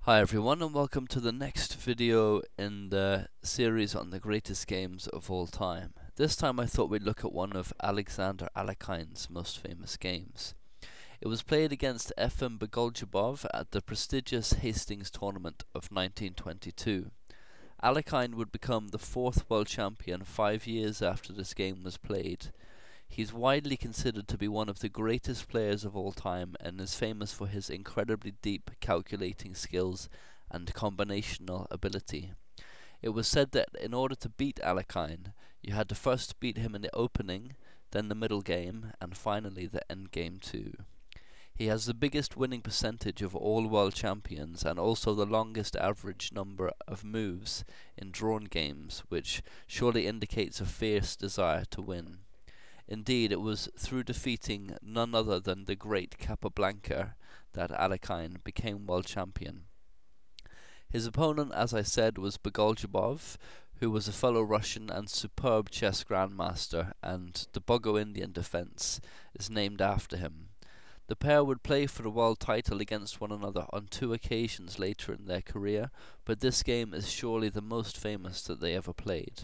Hi everyone, and welcome to the next video in the series on the greatest games of all time. This time I thought we'd look at one of Alexander Alekhine's most famous games. It was played against Efim Bogoljubov at the prestigious Hastings tournament of 1922. Alekhine would become the fourth world champion 5 years after this game was played. He's widely considered to be one of the greatest players of all time and is famous for his incredibly deep calculating skills and combinational ability. It was said that in order to beat Alekhine, you had to first beat him in the opening, then the middle game, and finally the end game too. He has the biggest winning percentage of all world champions and also the longest average number of moves in drawn games, which surely indicates a fierce desire to win. Indeed, it was through defeating none other than the great Capablanca that Alekhine became world champion. His opponent, as I said, was Bogoljubov, who was a fellow Russian and superb chess grandmaster, and the Bogo-Indian defense is named after him. The pair would play for the world title against one another on 2 occasions later in their career, but this game is surely the most famous that they ever played.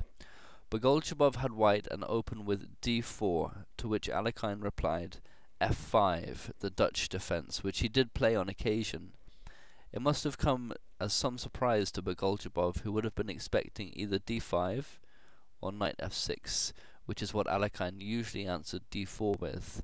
Bogoljubov had white and opened with d4, to which Alekhine replied f5, the Dutch defence, which he did play on occasion. It must have come as some surprise to Bogoljubov, who would have been expecting either d5 or knight f6, which is what Alekhine usually answered d4 with.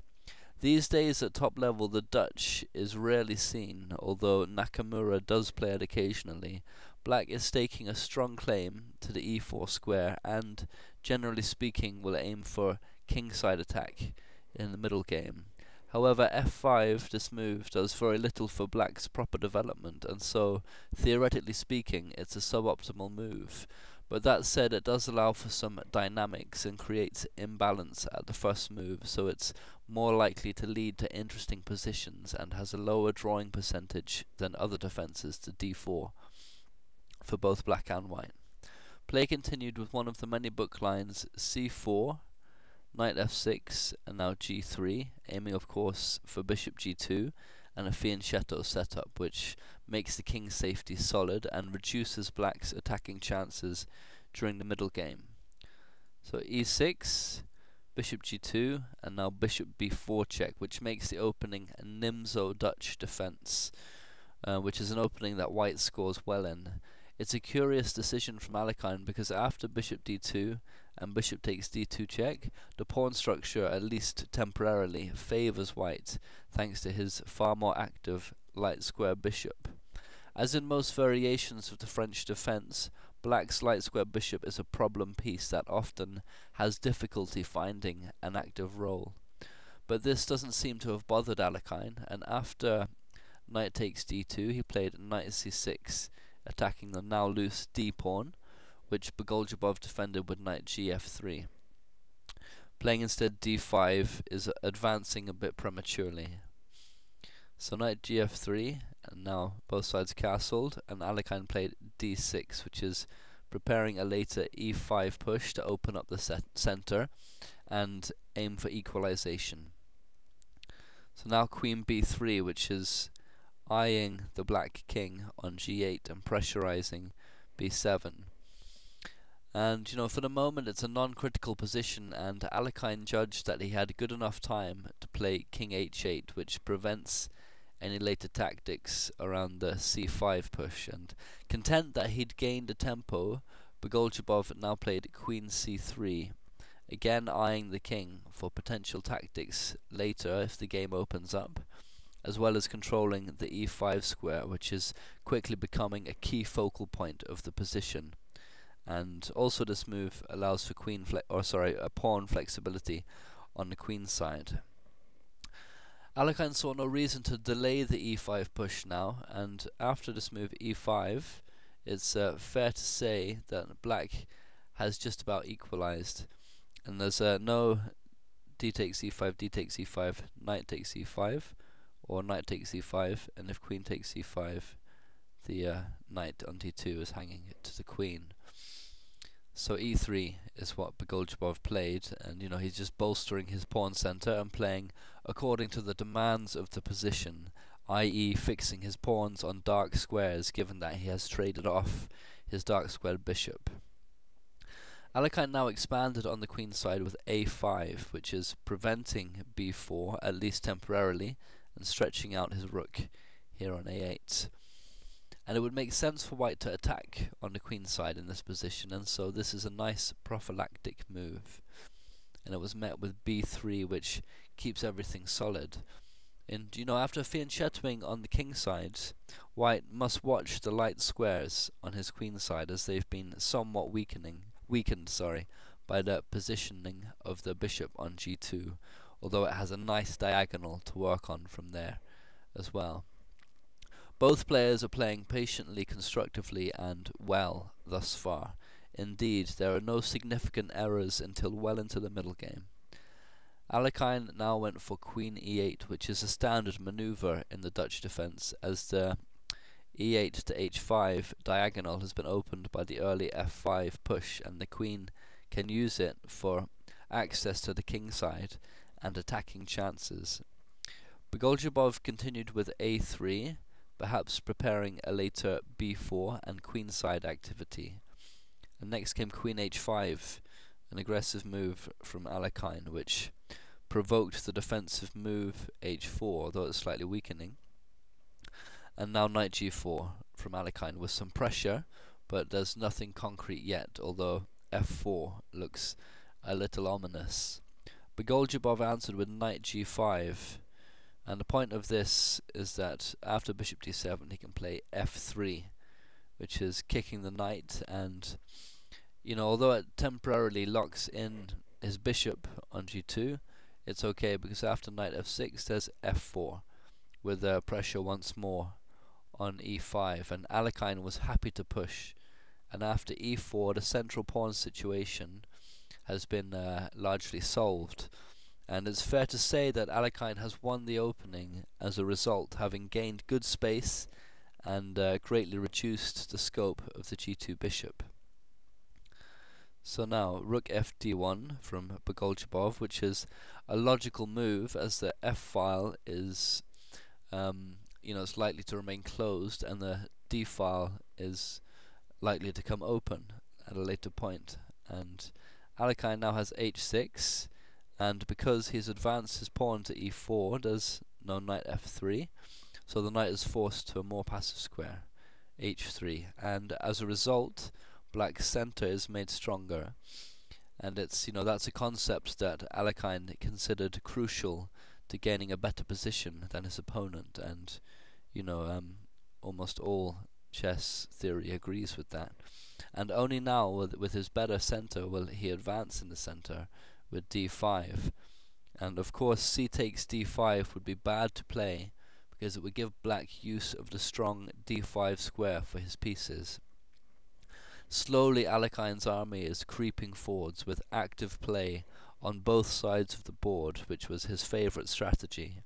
These days at top level the Dutch is rarely seen, although Nakamura does play it occasionally. Black is staking a strong claim to the e4 square and, generally speaking, will aim for kingside attack in the middle game. However, f5, this move, does very little for Black's proper development, and so, theoretically speaking, it's a suboptimal move. But that said, it does allow for some dynamics and creates imbalance at the first move, so it's more likely to lead to interesting positions and has a lower drawing percentage than other defences to d4 for both black and white. Play continued with one of the many book lines c4, knight f6, and now g3, aiming of course for bishop g2, and a fianchetto setup, which makes the king's safety solid and reduces black's attacking chances during the middle game. So e6, bishop g2, and now bishop b4 check, which makes the opening a Nimzo Dutch defense, which is an opening that white scores well in. It's a curious decision from Alekhine because after bishop d2 and bishop takes d2 check, the pawn structure, at least temporarily, favours white thanks to his far more active light square bishop. As in most variations of the French defence, black's light square bishop is a problem piece that often has difficulty finding an active role. But this doesn't seem to have bothered Alekhine, and after knight takes d2 he played knight c6, attacking the now loose d-pawn, which Bogoljubov defended with knight gf3. Playing instead d5 is advancing a bit prematurely. So knight gf3, and now both sides castled, and Alekhine played d6, which is preparing a later e5 push to open up the center and aim for equalization. So now queen b3, which is eyeing the black king on g8 and pressurizing b7. And for the moment it's a non-critical position, and Alekhine judged that he had good enough time to play king h8, which prevents any later tactics around the c5 push, and content that he'd gained a tempo, Bogoljubov now played queen c3, again eyeing the king for potential tactics later if the game opens up, as well as controlling the e5 square, which is quickly becoming a key focal point of the position. And also this move allows for pawn flexibility on the queen side. Alekhine saw no reason to delay the e5 push now, and after this move e5, it's fair to say that black has just about equalized, and there's no d takes e5, d takes e5, knight takes e5, or knight takes e5, and if queen takes e5, the knight on d2 is hanging to the queen. So e3 is what Bogoljubov played, and he's just bolstering his pawn center and playing according to the demands of the position, i.e. fixing his pawns on dark squares given that he has traded off his dark squared bishop. Alekhine now expanded on the queen side with a5, which is preventing b4, at least temporarily, and stretching out his rook here on a8. And it would make sense for white to attack on the queen side in this position, and so this is a nice prophylactic move. And it was met with b3, which keeps everything solid. And after fianchettoing on the king side, white must watch the light squares on his queen side, as they've been somewhat weakened by the positioning of the bishop on g2, although it has a nice diagonal to work on from there as well. Both players are playing patiently, constructively, and well thus far. Indeed, there are no significant errors until well into the middle game. Alekhine now went for queen e8, which is a standard maneuver in the Dutch defense, as the e8 to h5 diagonal has been opened by the early f5 push, and the queen can use it for access to the king side and attacking chances. Bogoljubov continued with a3, perhaps preparing a later b4 and queenside activity. And next came queen h5, an aggressive move from Alekhine, which provoked the defensive move h4, though it's slightly weakening. And now knight g4 from Alekhine with some pressure, but there's nothing concrete yet, although f4 looks a little ominous. Bogoljubov answered with knight g5, and the point of this is that after bishop d7 he can play f3, which is kicking the knight, and although it temporarily locks in his bishop on g2, it's okay, because after knight f6 there's f4 with pressure once more on e5, and Alekhine was happy to push. And after e4 the central pawn situation has been largely solved, and it's fair to say that Alekhine has won the opening as a result, having gained good space and greatly reduced the scope of the g2 bishop. So now rook fd1 from Bogoljubov, which is a logical move, as the f file is it's likely to remain closed, and the d file is likely to come open at a later point. And Alekhine now has h6, and because he's advanced his pawn to e4, there's no knight f3, so the knight is forced to a more passive square, h3, and as a result black's center is made stronger. And it's that's a concept that Alekhine considered crucial to gaining a better position than his opponent, and almost all chess theory agrees with that. And only now with his better center will he advance in the center with d5. And of course c takes d5 would be bad to play, because it would give black use of the strong d5 square for his pieces. Slowly Alekhine's army is creeping forwards with active play on both sides of the board, which was his favorite strategy.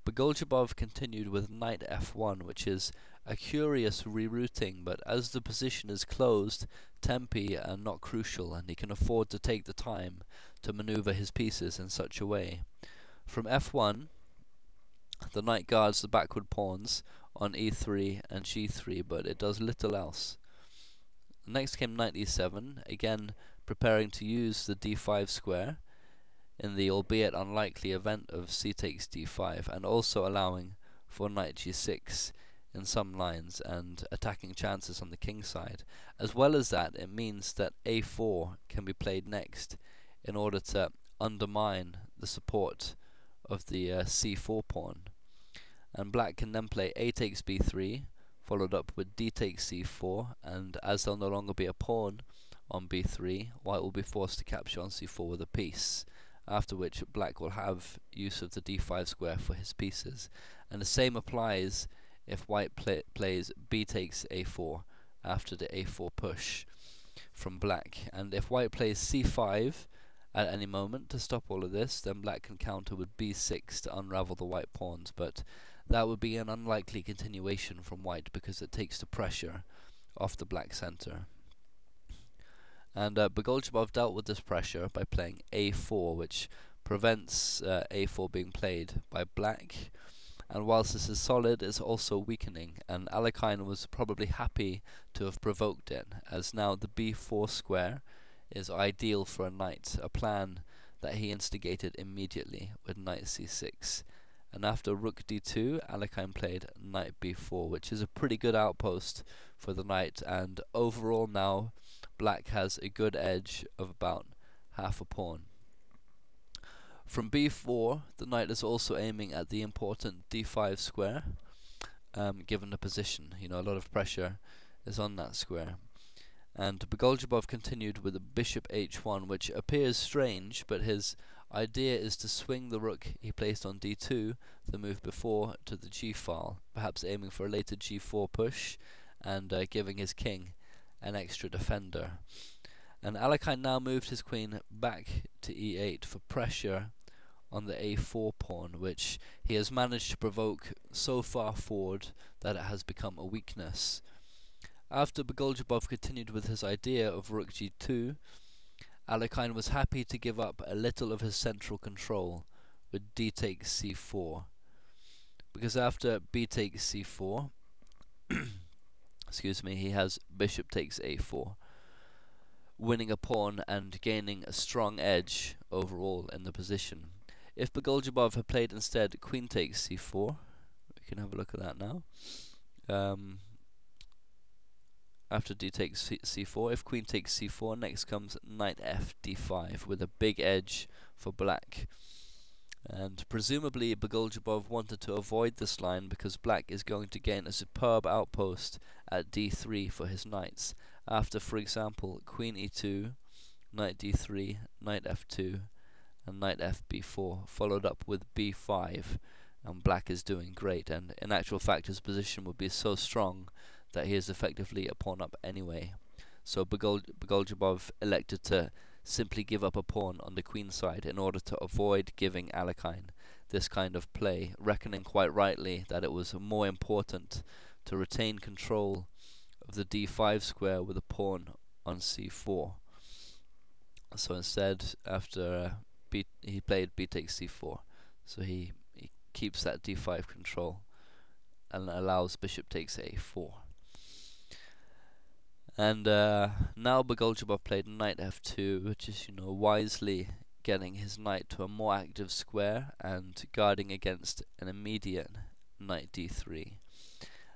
Bogoljubov continued with knight f1, which is a curious rerouting, but as the position is closed, tempi are not crucial, and he can afford to take the time to maneuver his pieces in such a way. From f1, the knight guards the backward pawns on e3 and g3, but it does little else. Next came knight e7, again preparing to use the d5 square in the albeit unlikely event of c takes d5, and also allowing for knight g6 in some lines and attacking chances on the king side. As well as that, it means that a4 can be played next in order to undermine the support of the c4 pawn, and black can then play a takes b3, followed up with d takes c4, and as there'll no longer be a pawn on b3, white will be forced to capture on c4 with a piece, after which black will have use of the d5 square for his pieces. And the same applies if white plays b takes a4 after the a4 push from black. And if white plays c5 at any moment to stop all of this, then black can counter with b6 to unravel the white pawns, but that would be an unlikely continuation from white, because it takes the pressure off the black center. And Bogoljubov dealt with this pressure by playing a4, which prevents a4 being played by black, and whilst this is solid, it's also weakening, and Alekhine was probably happy to have provoked it, as now the b4 square is ideal for a knight, a plan that he instigated immediately with knight c6. And after rook d2, Alekhine played knight b4, which is a pretty good outpost for the knight, and overall now black has a good edge of about half a pawn. From b4, the knight is also aiming at the important d5 square, given the position. You know, a lot of pressure is on that square. And Bogoljubov continued with a bishop h1, which appears strange, but his idea is to swing the rook he placed on d2, the move before, to the g file, perhaps aiming for a later g4 push, and giving his king an extra defender. And Alekhine now moved his queen back to e8 for pressure on the a4 pawn, which he has managed to provoke so far forward that it has become a weakness. After Bogoljubov continued with his idea of rook g2, Alekhine was happy to give up a little of his central control with d takes c4, because after b takes c4 excuse me, he has bishop takes a4, winning a pawn and gaining a strong edge overall in the position. If Bogoljubov had played instead queen takes c4, we can have a look at that now. After d takes c4, if queen takes c4, next comes knight f d5 with a big edge for black. And presumably Bogoljubov wanted to avoid this line because black is going to gain a superb outpost at d3 for his knights. After, for example, queen e2, knight d3, knight f2, and knight fb4, followed up with b5, and black is doing great, and in actual fact his position would be so strong that he is effectively a pawn up anyway. So Bogoljubov elected to simply give up a pawn on the queen side in order to avoid giving Alekhine this kind of play, reckoning quite rightly that it was more important to retain control of the d5 square with a pawn on c4. So instead, after he played b takes c4, so he keeps that d5 control and allows bishop takes a4. And now Bogoljubov played knight f2, which is, you know, wisely getting his knight to a more active square and guarding against an immediate knight d3.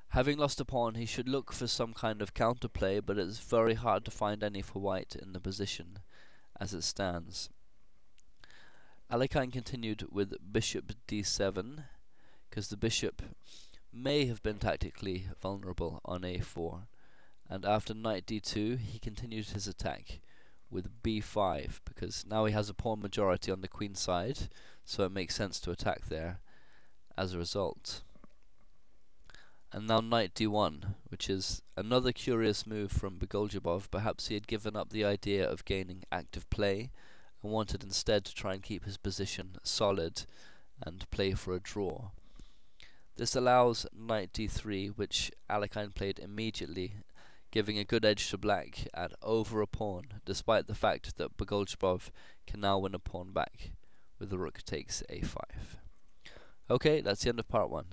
Having lost a pawn, he should look for some kind of counterplay, but it's very hard to find any for white in the position as it stands. Alekhine continued with bishop d7, because the bishop may have been tactically vulnerable on a4. And after knight d2, he continued his attack with b5, because now he has a pawn majority on the queen side, so it makes sense to attack there as a result. And now knight d1, which is another curious move from Bogoljubov. Perhaps he had given up the idea of gaining active play and wanted instead to try and keep his position solid and play for a draw. This allows knight d3, which Alekhine played immediately, giving a good edge to black at over a pawn, despite the fact that Bogoljubov can now win a pawn back with the rook takes a5. Okay, that's the end of part 1.